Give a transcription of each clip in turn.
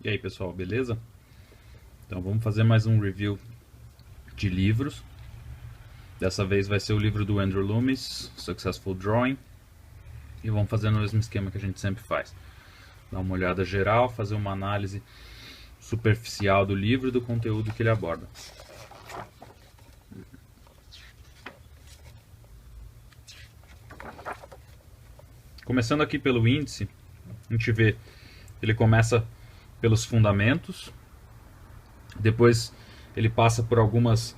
E aí pessoal, beleza? Então vamos fazer mais um review de livros. Dessa vez vai ser o livro do Andrew Loomis, Successful Drawing. E vamos fazer no mesmo esquema que a gente sempre faz. Dar uma olhada geral, fazer uma análise superficial do livro e do conteúdo que ele aborda. Começando aqui pelo índice, a gente vê, ele começa pelos fundamentos, depois ele passa por alguns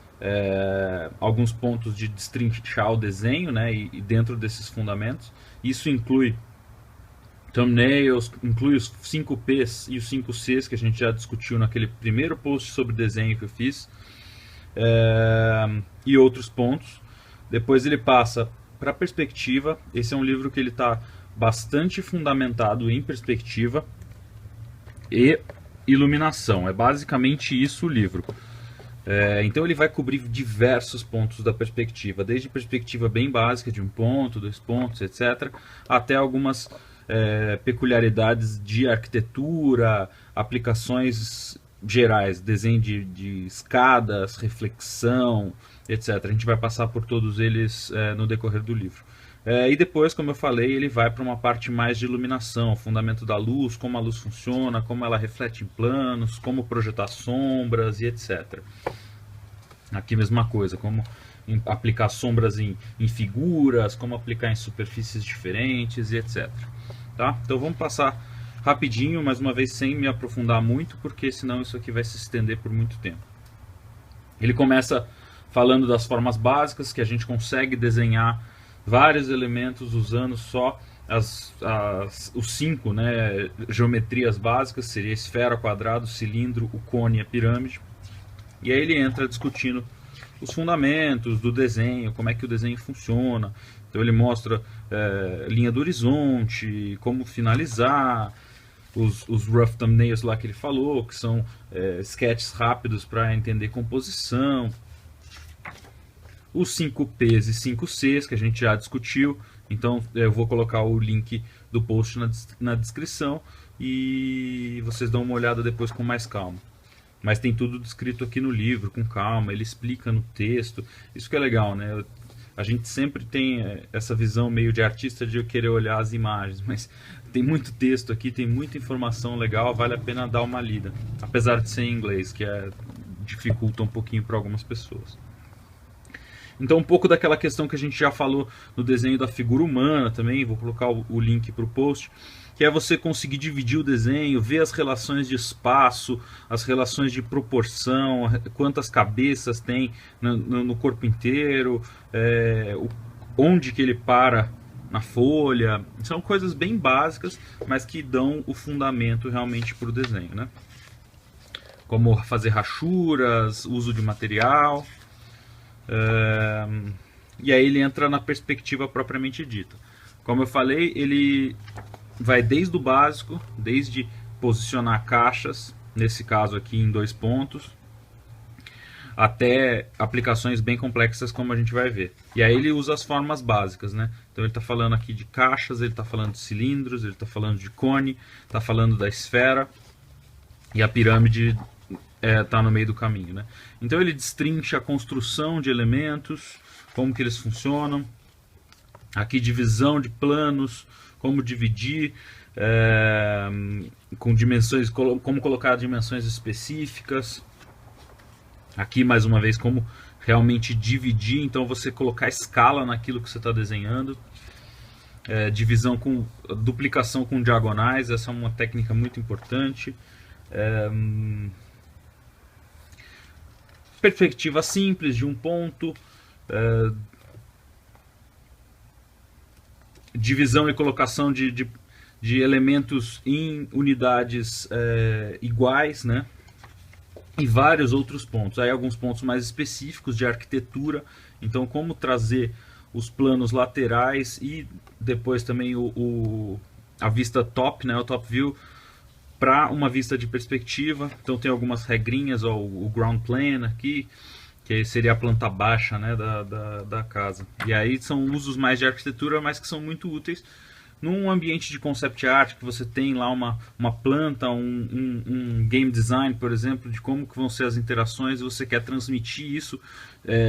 pontos de destrinchar o desenho, né, e dentro desses fundamentos. Isso inclui thumbnails, inclui os 5Ps e os 5Cs que a gente já discutiu naquele primeiro post sobre desenho que eu fiz, e outros pontos. Depois ele passa para perspectiva. Esse é um livro que ele está bastante fundamentado em perspectiva e iluminação. É basicamente isso o livro. Então ele vai cobrir diversos pontos da perspectiva, desde perspectiva bem básica de 1 ponto, 2 pontos, etc., até algumas peculiaridades de arquitetura, aplicações gerais, desenho de escadas, reflexão, etc. A gente vai passar por todos eles no decorrer do livro. E depois, como eu falei, ele vai para uma parte mais de iluminação, o fundamento da luz, como a luz funciona, como ela reflete em planos, como projetar sombras e etc. Aqui mesma coisa, como aplicar sombras em figuras, como aplicar em superfícies diferentes e etc. Tá? Então vamos passar rapidinho, mais uma vez sem me aprofundar muito, porque senão isso aqui vai se estender por muito tempo. Ele começa falando das formas básicas, que a gente consegue desenhar vários elementos usando só os 5, né, geometrias básicas, seria esfera, quadrado, cilindro, o cone e a pirâmide. E aí ele entra discutindo os fundamentos do desenho, como é que o desenho funciona. Então ele mostra linha do horizonte, como finalizar, os rough thumbnails lá que ele falou, que são sketches rápidos para entender composição, os 5Ps e 5Cs que a gente já discutiu. Então eu vou colocar o link do post na descrição e vocês dão uma olhada depois com mais calma. Mas tem tudo descrito aqui no livro, com calma, ele explica no texto. Isso que é legal, né? A gente sempre tem essa visão meio de artista de eu querer olhar as imagens, mas tem muito texto aqui, tem muita informação legal, vale a pena dar uma lida. Apesar de ser em inglês, que dificulta um pouquinho para algumas pessoas. Então um pouco daquela questão que a gente já falou no desenho da figura humana também, vou colocar o link para o post, que é você conseguir dividir o desenho, ver as relações de espaço, as relações de proporção, quantas cabeças tem no corpo inteiro, onde que ele para na folha. São coisas bem básicas, mas que dão o fundamento realmente para o desenho, né? Como fazer rachuras, uso de material. E aí ele entra na perspectiva propriamente dita. Como eu falei, ele vai desde o básico, desde posicionar caixas, nesse caso aqui em 2 pontos, até aplicações bem complexas, como a gente vai ver. E aí ele usa as formas básicas, né? Então ele está falando aqui de caixas, ele está falando de cilindros, ele está falando de cone, está falando da esfera, e a pirâmide está no meio do caminho, né? Então ele destrincha a construção de elementos, como que eles funcionam, aqui divisão de planos, como dividir, com dimensões, como colocar dimensões específicas. Aqui mais uma vez como realmente dividir, então você colocar escala naquilo que você está desenhando. Divisão com duplicação com diagonais, essa é uma técnica muito importante. Perspectiva simples de 1 ponto, divisão e colocação de elementos em unidades iguais, né? E vários outros pontos. Aí alguns pontos mais específicos de arquitetura, então como trazer os planos laterais e depois também a vista top, né, o top view, para uma vista de perspectiva. Então tem algumas regrinhas, ó, o ground plane aqui, que seria a planta baixa, né, da casa. E aí são usos mais de arquitetura, mas que são muito úteis Num ambiente de concept art, que você tem lá uma planta, um game design, por exemplo, de como que vão ser as interações, e você quer transmitir isso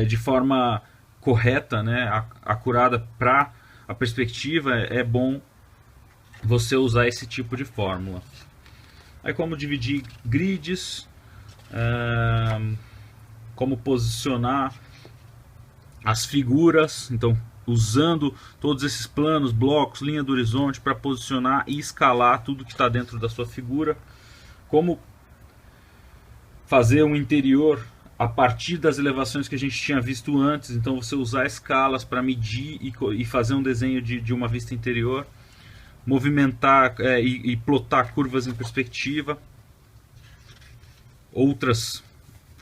de forma correta, né, acurada para a perspectiva, é bom você usar esse tipo de fórmula. Aí como dividir grids, como posicionar as figuras, então usando todos esses planos, blocos, linha do horizonte para posicionar e escalar tudo que está dentro da sua figura, como fazer um interior a partir das elevações que a gente tinha visto antes, então você usar escalas para medir e fazer um desenho de uma vista interior, movimentar e plotar curvas em perspectiva, outras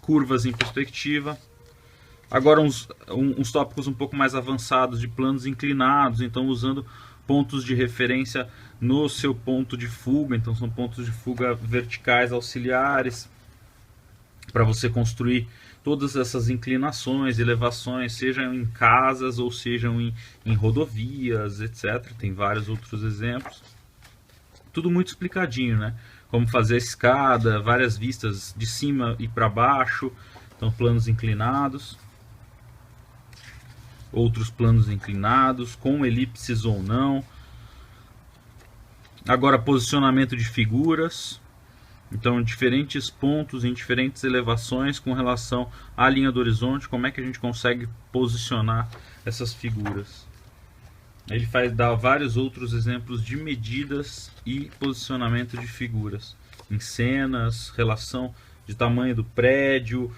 curvas em perspectiva. Agora uns tópicos um pouco mais avançados de planos inclinados, então usando pontos de referência no seu ponto de fuga, então são pontos de fuga verticais auxiliares para você construir todas essas inclinações, elevações, sejam em casas ou sejam em rodovias, etc. Tem vários outros exemplos. Tudo muito explicadinho, né? Como fazer a escada, várias vistas de cima e para baixo, então planos inclinados. Outros planos inclinados, com elipses ou não. Agora posicionamento de figuras, então diferentes pontos em diferentes elevações com relação à linha do horizonte, como é que a gente consegue posicionar essas figuras. Ele dá vários outros exemplos de medidas e posicionamento de figuras, em cenas, relação de tamanho do prédio,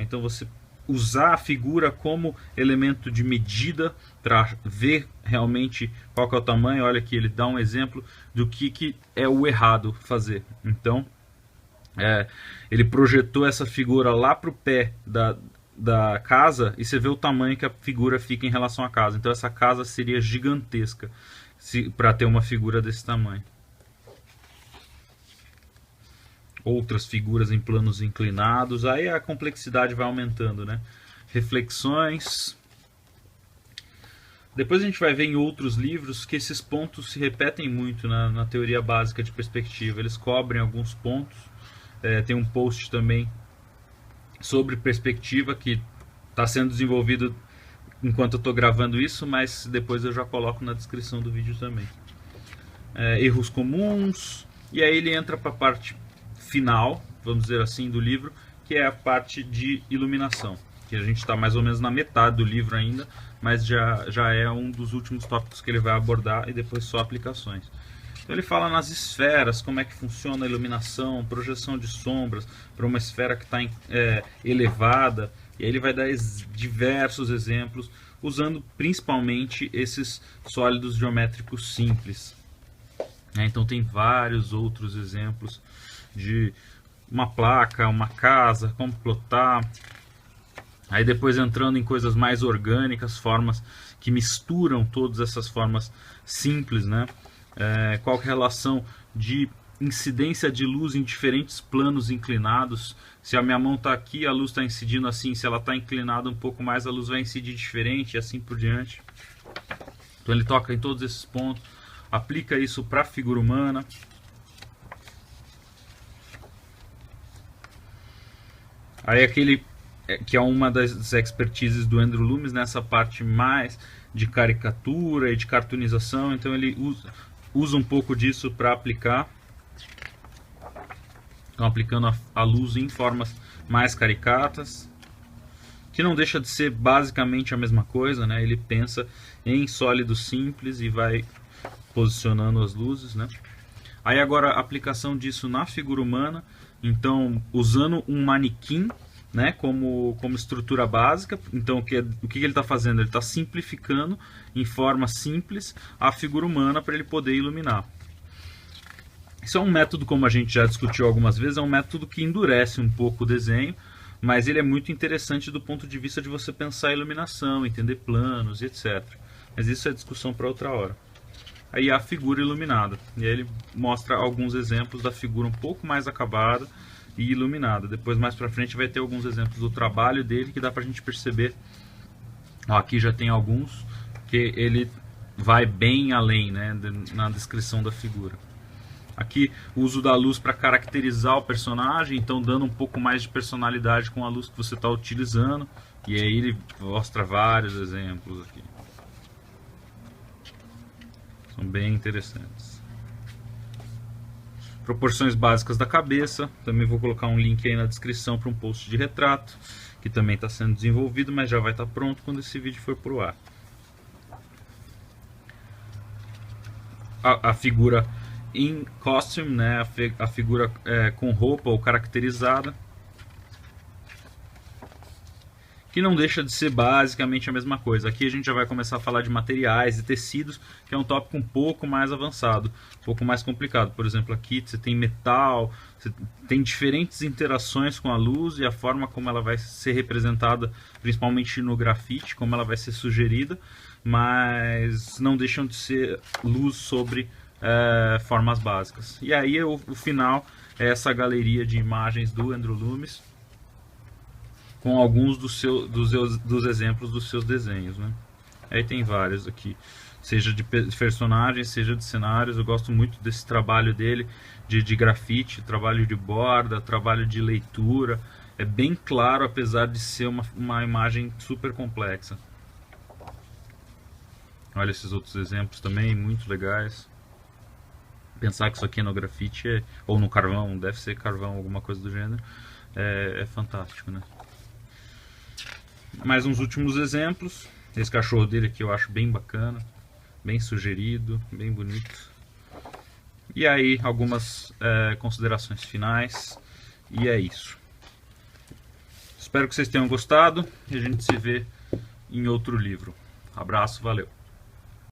então você usar a figura como elemento de medida para ver realmente qual que é o tamanho. Olha aqui, ele dá um exemplo do que é o errado fazer. Então, ele projetou essa figura lá para o pé da casa e você vê o tamanho que a figura fica em relação à casa. Então essa casa seria gigantesca para ter uma figura desse tamanho. Outras figuras em planos inclinados, aí a complexidade vai aumentando, né? Reflexões. Depois a gente vai ver em outros livros que esses pontos se repetem muito na teoria básica de perspectiva. Eles cobrem alguns pontos. Tem um post também sobre perspectiva que está sendo desenvolvido enquanto eu estou gravando isso, mas depois eu já coloco na descrição do vídeo também. Erros comuns, e aí ele entra para a parte final, vamos dizer assim, do livro, que é a parte de iluminação, que a gente está mais ou menos na metade do livro ainda, mas já é um dos últimos tópicos que ele vai abordar, e depois só aplicações. Então ele fala nas esferas, como é que funciona a iluminação, projeção de sombras para uma esfera que está elevada, e aí ele vai dar diversos exemplos, usando principalmente esses sólidos geométricos simples. Então tem vários outros exemplos de uma placa, uma casa, como plotar. Aí depois entrando em coisas mais orgânicas, formas que misturam todas essas formas simples, né? Qual que é a relação de incidência de luz em diferentes planos inclinados. Se a minha mão está aqui, a luz está incidindo assim. Se ela está inclinada um pouco mais, a luz vai incidir diferente e assim por diante. Então ele toca em todos esses pontos, aplica isso para a figura humana. Aí aquele que é uma das expertises do Andrew Loomis nessa parte mais de caricatura e de cartoonização, então ele usa um pouco disso para aplicar. Então aplicando a luz em formas mais caricatas, que não deixa de ser basicamente a mesma coisa, né? Ele pensa em sólidos simples e vai posicionando as luzes, né? Aí agora a aplicação disso na figura humana, então usando um manequim, né, como estrutura básica. Então o que ele está fazendo? Ele está simplificando em forma simples a figura humana para ele poder iluminar. Isso é um método, como a gente já discutiu algumas vezes, é um método que endurece um pouco o desenho, mas ele é muito interessante do ponto de vista de você pensar a iluminação, entender planos e etc. Mas isso é discussão para outra hora. Aí a figura iluminada, e aí ele mostra alguns exemplos da figura um pouco mais acabada e iluminada. Depois mais para frente vai ter alguns exemplos do trabalho dele que dá para a gente perceber. Aqui já tem alguns que ele vai bem além, né, na descrição da figura. Aqui o uso da luz para caracterizar o personagem, então dando um pouco mais de personalidade com a luz que você está utilizando. E aí ele mostra vários exemplos aqui. São bem interessantes. Proporções básicas da cabeça. Também vou colocar um link aí na descrição para um post de retrato, que também está sendo desenvolvido, mas já vai estar pronto quando esse vídeo for pro ar. A figura in costume, né? A figura com roupa ou caracterizada, que não deixa de ser basicamente a mesma coisa. Aqui a gente já vai começar a falar de materiais e tecidos, que é um tópico um pouco mais avançado, um pouco mais complicado. Por exemplo, aqui você tem metal, você tem diferentes interações com a luz e a forma como ela vai ser representada, principalmente no grafite, como ela vai ser sugerida, mas não deixam de ser luz sobre formas básicas. E aí o final é essa galeria de imagens do Andrew Loomis, com alguns dos exemplos dos seus desenhos, né? Aí tem vários aqui, seja de personagens, seja de cenários. Eu gosto muito desse trabalho dele, de grafite, trabalho de borda, trabalho de leitura. É bem claro, apesar de ser uma imagem super complexa. Olha esses outros exemplos também, muito legais. Pensar que isso aqui é no grafite, ou no carvão, deve ser carvão, alguma coisa do gênero, é fantástico, né? Mais uns últimos exemplos. Esse cachorro dele aqui eu acho bem bacana, bem sugerido, bem bonito. E aí algumas considerações finais. E é isso. Espero que vocês tenham gostado e a gente se vê em outro livro. Abraço, valeu!